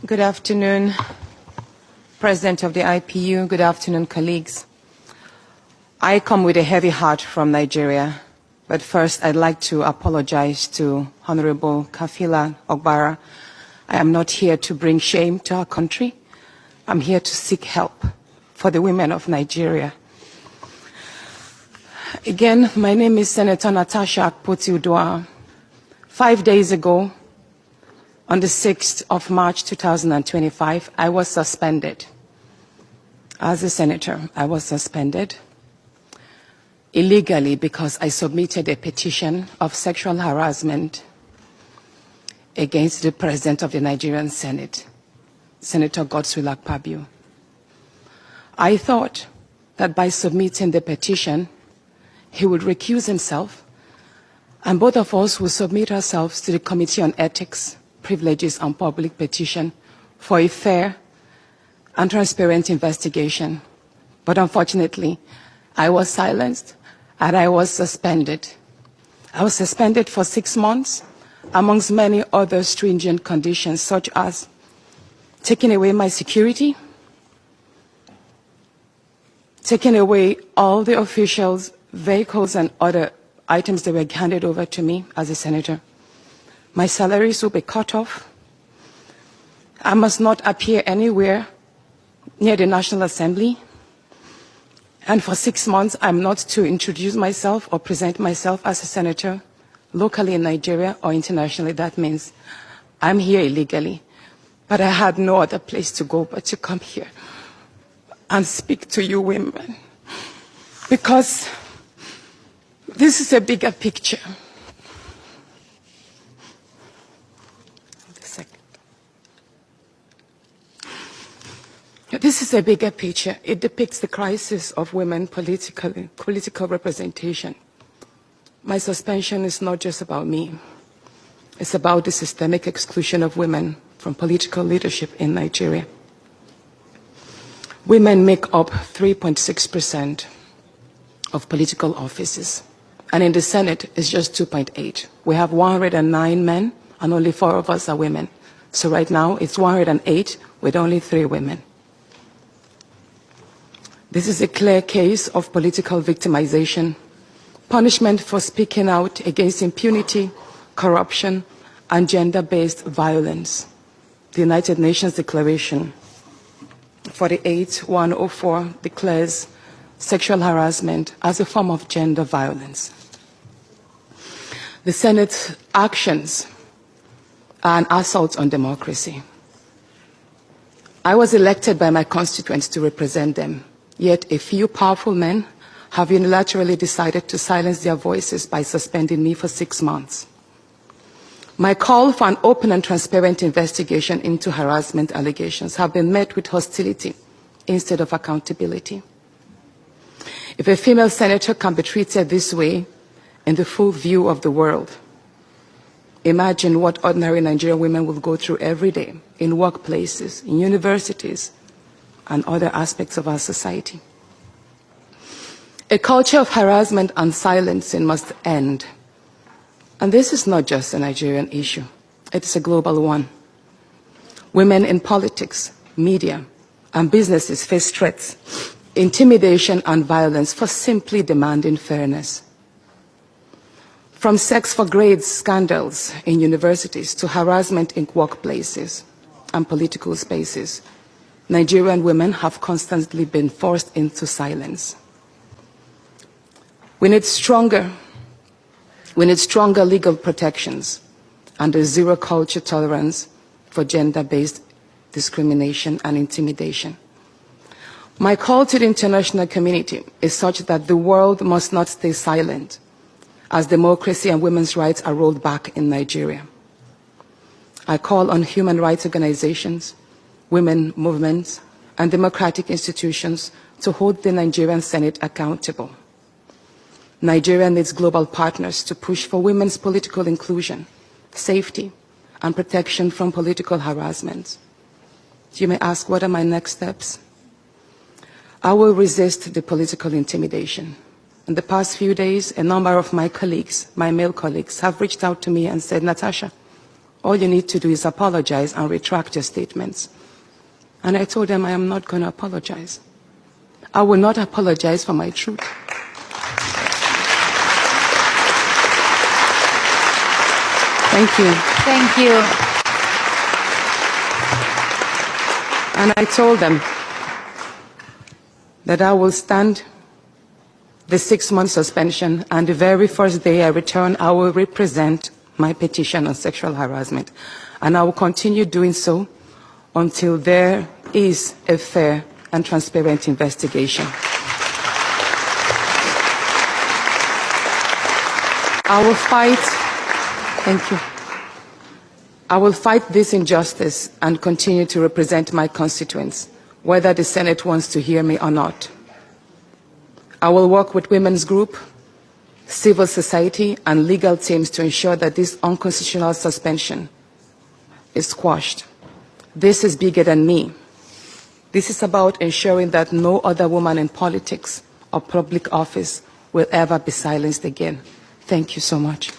Good afternoon, President of the IPU. Good afternoon, colleagues. I come with a heavy heart from Nigeria, but first I'd like to apologize to Honorable Kafila Ogbara. I am not here to bring shame to our country. I'm here to seek help for the women of Nigeria. Again, my name is Senator Natasha Akpoti Udua. 5 days ago, on the 6th of March 2025, I was suspended. As a senator, I was suspended illegally because I submitted a petition of sexual harassment against the President of the Nigerian Senate, Senator Godswill Akpabio. I thought that by submitting the petition, he would recuse himself, and both of us would submit ourselves to the Committee on Ethics, Privileges and Public Petition for a fair and transparent investigation. But unfortunately, I was silenced and I was suspended. I was suspended for 6 months, amongst many other stringent conditions, such as taking away my security, taking away all the officials, vehicles, and other items that were handed over to me as a senator. My salaries will be cut off. I must not appear anywhere near the National Assembly. And for 6 months, I'm not to introduce myself or present myself as a senator locally in Nigeria or internationally. That means I'm here illegally. But I had no other place to go but to come here and speak to you women. Because this is a bigger picture. This is a bigger picture. It depicts the crisis of women political representation. My suspension is not just about me. It's about the systemic exclusion of women from political leadership in Nigeria. Women make up 3.6% of political offices, and in the Senate, it's just 2.8%. We have 109 men, and only 4 of us are women. So right now, it's 108 with only 3 women. This is a clear case of political victimization, punishment for speaking out against impunity, corruption, and gender-based violence. The United Nations Declaration 48/104 declares sexual harassment as a form of gender violence. The Senate's actions are an assault on democracy. I was elected by my constituents to represent them. Yet a few powerful men have unilaterally decided to silence their voices by suspending me for 6 months. My call for an open and transparent investigation into harassment allegations have been met with hostility instead of accountability. If a female senator can be treated this way in the full view of the world, imagine what ordinary Nigerian women will go through every day in workplaces, in universities, and other aspects of our society. A culture of harassment and silencing must end. And this is not just a Nigerian issue. It's a global one. Women in politics, media, and businesses face threats, intimidation, and violence for simply demanding fairness. From sex for grades scandals in universities to harassment in workplaces and political spaces, Nigerian women have constantly been forced into silence. We need stronger legal protections and a zero culture tolerance for gender-based discrimination and intimidation. My call to the international community is such that the world must not stay silent as democracy and women's rights are rolled back in Nigeria. I call on human rights organizations, women movements, and democratic institutions to hold the Nigerian Senate accountable. Nigeria needs global partners to push for women's political inclusion, safety, and protection from political harassment. You may ask, what are my next steps? I will resist the political intimidation. In the past few days, a number of my colleagues, my male colleagues, have reached out to me and said, Natasha, All you need to do is apologize and retract your statements. And I told them I am not going to apologize. I will not apologize for my truth. Thank you. Thank you. And I told them that I will stand the 6-month suspension, and the very first day I return, I will represent my petition on sexual harassment. And I will continue doing so until there is a fair and transparent investigation. I will fight, thank you. I will fight this injustice and continue to represent my constituents, whether the Senate wants to hear me or not. I will work with women's groups, civil society, and legal teams to ensure that this unconstitutional suspension is squashed. This is bigger than me. This is about ensuring that no other woman in politics or public office will ever be silenced again. Thank you so much.